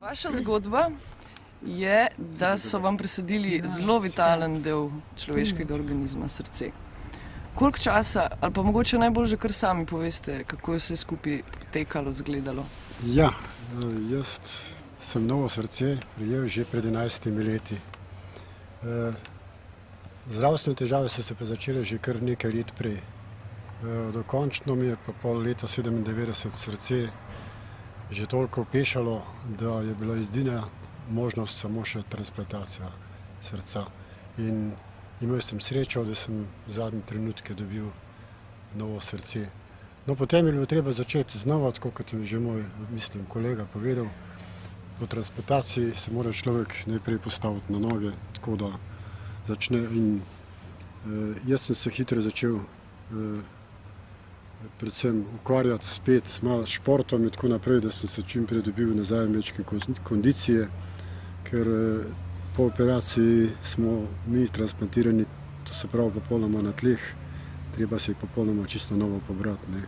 Vaša zgodba je, da so vam presadili zelo vitalen del človeškega organizma, srce. Koliko časa, ali pa mogoče najbolj že kar sami poveste, kako je vse skupaj potekalo, izgledalo? Ja, jaz sem novo srce prijel že pred 11 leti. Zdravstvene težave so se pa začele že kar nekaj let prej. Dokončno mi je pa pol leta 97 srce že toliko opešalo, da je bila edina možnost samo še transplantacija srca. In imel sem srečo, da sem v zadnji trenutke dobil novo srce. No, potem je bilo treba začeti znova, tako kot je že moj, mislim, kolega povedal. Po transplantaciji se mora človek najprej postaviti na noge, tako da začne. In jaz sem se hitro začel predvsem ukvarjati spet malo s športom in tako naprej, da sem se čim prej dobil nazaj mečke kondicije, ker po operaciji smo mi transplantirani, to se pravi popolnoma na tleh, treba se je popolnoma čisto novo pobrati.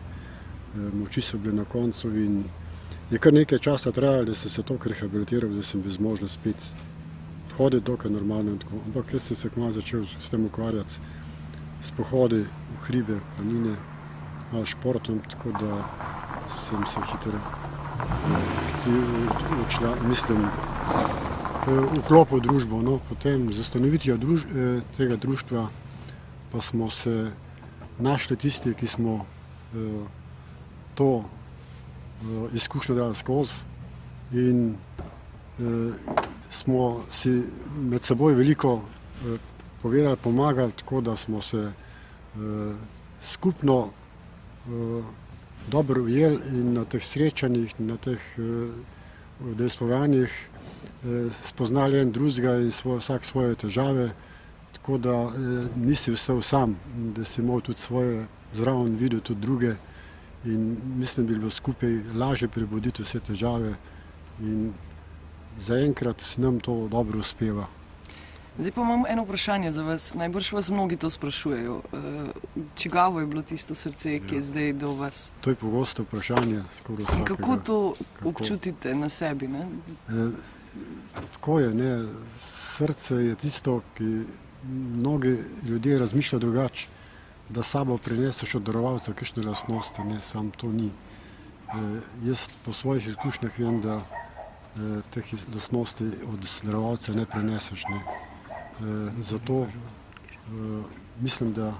Moči so bile na koncu in je kar nekaj časa trajalo, da sem se toliko rehabilitiral, da sem bil zmožen spet hoditi dokaj normalno in tako. Ampak jaz sem se kmalu začel s tem ukvarjati, s pohodi v hribe, planine, malo športom, tako da sem se hitro vklopil v družbo. No, potem z ustanovitvijo tega društva pa smo se našli tisti, ki smo to izkušnjo dali skozi in smo si med seboj veliko povedali, pomagali, tako da smo se skupno dobro ujeli in na teh srečanjih, na teh udejstvovanjih spoznali en drugega in vsak svoje težave, tako da nisi vstal sam, da si imel tudi svoje zraven, videl tudi druge in mislim, da bi bilo skupaj lažje prebuditi vse težave in zaenkrat nam to dobro uspeva. Zdaj pa imam eno vprašanje za vas. Najbrž vas mnogi to sprašujejo. Čigavo je bilo tisto srce, ki je zdaj do vas? To je pogosto vprašanje skoraj vsakega. In kako to občutite na sebi? Tako je, ne. Srce je tisto, ki mnogi ljudje razmišljajo drugače, da sabo prineseš od darovalca kakšne lastnosti, ne, sam to ni. Jaz po svojih izkušnjah vem, da teh lastnosti od darovalca ne preneseš, ne. Zato mislim, da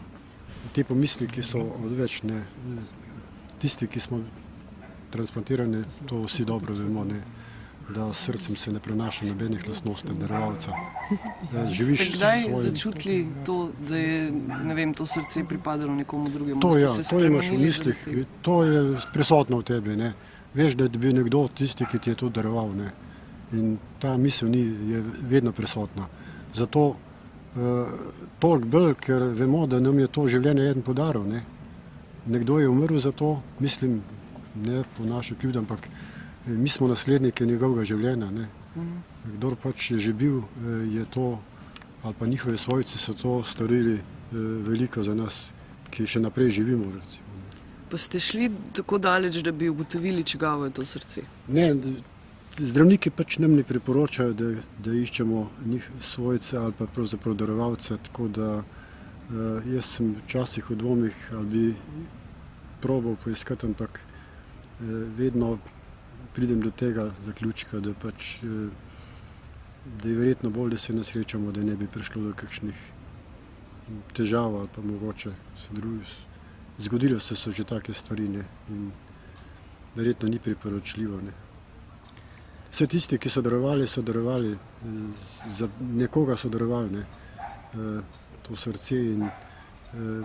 te pomisleki so odveč, ne. Tisti, ki smo transplantirani, to vsi dobro vemo, ne, da s srcem se ne prenaša nobenih lastnosti darovalca. Ste kdaj začutili to, da je, ne vem, to srce pripadalo nekomu drugemu? To ja, to imaš v mislih, to je prisotno v tebi, ne. Veš, da je bil nekdo tisti, ki ti je to daroval, ne. In ta misel je vedno prisotna. Zato toliko bolj, ker vemo, da nam je to življenje eden podaril, ne. Nekdo je umrl za to, mislim, ne po naši krivdi, ampak mi smo nasledniki njegovega življenja, ne. Kdor pač je že bil, je to, ali pa njihovi svojci so to storili veliko za nas, ki še naprej živimo, recimo. Pa ste šli tako daleč, da bi ugotovili, čigavo je to srce? Ne, zdravniki pač nam ne priporočajo, da iščemo svojce ali pa pravzaprav darovalce, tako da jaz sem včasih v dvomih, ali bi probal poiskati, ampak vedno pridem do tega zaključka, da pač da je verjetno bolj, da se ne srečamo, da ne bi prišlo do kakšnih težav ali pa mogoče zgodilo se so že take stvari, ne, in verjetno ni priporočljivo, ne. Vse tisti, ki so darovali, za nekoga so darovali, ne, to srce in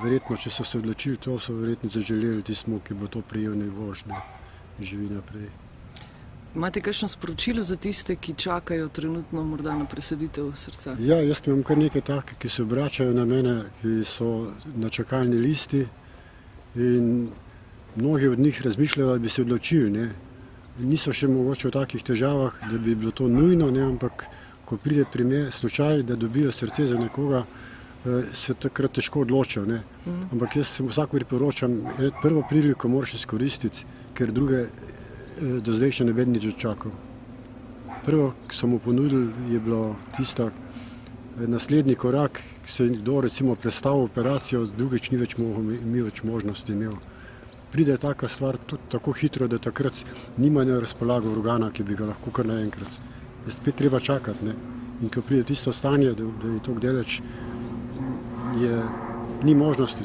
verjetno, če so se odločili, to so verjetno zaželeli tistemu, ki bo to prijel najboljše, ne, živi naprej. Imate kakšno sporočilo za tiste, ki čakajo trenutno morda na presaditev srca? Ja, jaz imam kar nekaj takih, ki se obračajo na mene, ki so na čakalni listi in mnogi od njih razmišljajo, da bi se odločili, ne. Niso še mogoče v takih težavah, da bi bilo to nujno, ne, ampak ko pride primer, slučaj, da dobijo srce za nekoga, se takrat težko odločijo, ne. Ampak jaz se vsako priporočam, prvo priliko moraš izkoristiti, ker druge do zdaj še noben ni dočakal. Prvo, ki so mu ponudili, je bilo tisto, naslednji korak, ki se je kdo recimo prestavil operacijo, drugič ni več več možnosti imel. Pride taka stvar tudi tako hitro, da takrat nima na razpolago organa, ki bi ga lahko kar naenkrat. Je spet treba čakati, ne? In ko pride tisto stanje, da je to daleč, ni možnosti.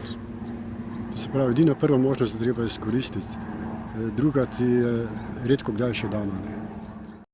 Se pravi, edina prva možnost je treba izkoristiti, druga ti je redko kdaj še dana, ne?